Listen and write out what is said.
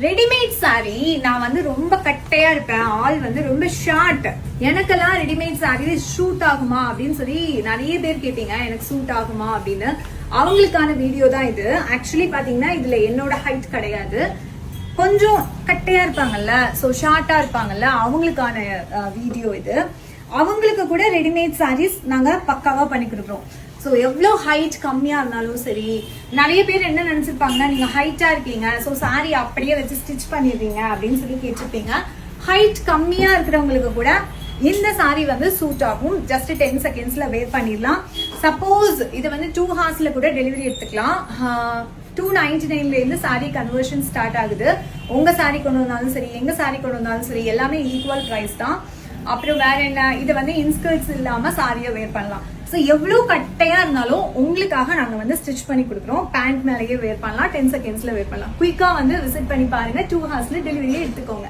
Readymade sorry நான் வந்து ரொம்ப கட்டையா இருப்பேன், ஆள் வந்து ரொம்ப ஷார்ட், எனக்கெல்லாம் ரெடிமேட் சாரி ஷூட் ஆகுமா அப்படின்னு சொல்லி நிறைய பேர் கேட்டீங்க. எனக்கு சூட் ஆகுமா அப்படின்னு, அவங்களுக்கான வீடியோ தான் இது. ஆக்சுவலி பாத்தீங்கன்னா இதுல என்னோட ஹைட் கிடையாது, கொஞ்சம் கட்டையா இருப்பாங்கல்ல, சோ ஷார்ட்டா இருப்பாங்கல்ல, அவங்களுக்கான வீடியோ இது. அவங்களுக்கு கூட ரெடிமேட் சாரீஸ் நாங்க பக்காவா பண்ணி கொடுக்குறோம். ஸோ எவ்வளோ ஹைட் கம்மியா இருந்தாலும் சரி, நிறைய பேர் என்ன நினைச்சிருப்பாங்கன்னா நீங்க ஹைட்டா இருக்கீங்க, ஸோ சாரி அப்படியே வச்சு ஸ்டிச் பண்ணிடுவீங்க அப்படின்னு சொல்லி கேட்டிருப்பீங்க. ஹைட் கம்மியா இருக்கிறவங்களுக்கு கூட இந்த சாரி வந்து சூட் ஆகும். ஜஸ்ட் 10 செகண்ட்ஸ்ல வேர் பண்ணிடலாம். சப்போஸ் இது வந்து 2 ஹார்ஸ்ல கூட டெலிவரி எடுத்துக்கலாம். 299 இருந்து சாரி கன்வர்ஷன் ஸ்டார்ட் ஆகுது. உங்க சாரி கொண்டு வந்தாலும் சரி, எங்க சாரி கொண்டு வந்தாலும் சரி, எல்லாமே ஈக்குவல் பிரைஸ் தான். அப்புறம் வேற என்ன, இது வந்து இன்ஸ்கர்ட்ஸ் இல்லாம சாரியை வேர் பண்ணலாம். ஸோ எவ்வளவு கட்டையா இருந்தாலும் உங்களுக்காக நாங்க வந்து ஸ்டிச் பண்ணி கொடுக்குறோம். பேண்ட் மேலேயே வேர் பண்ணலாம், 10 செகண்ட்ஸ்ல வேர் பண்ணலாம். குயிக்கா வந்து விசிட் பண்ணி பாருங்க, 2 ஹார்ஸ்ல டெலிவரியே எடுத்துக்கோங்க.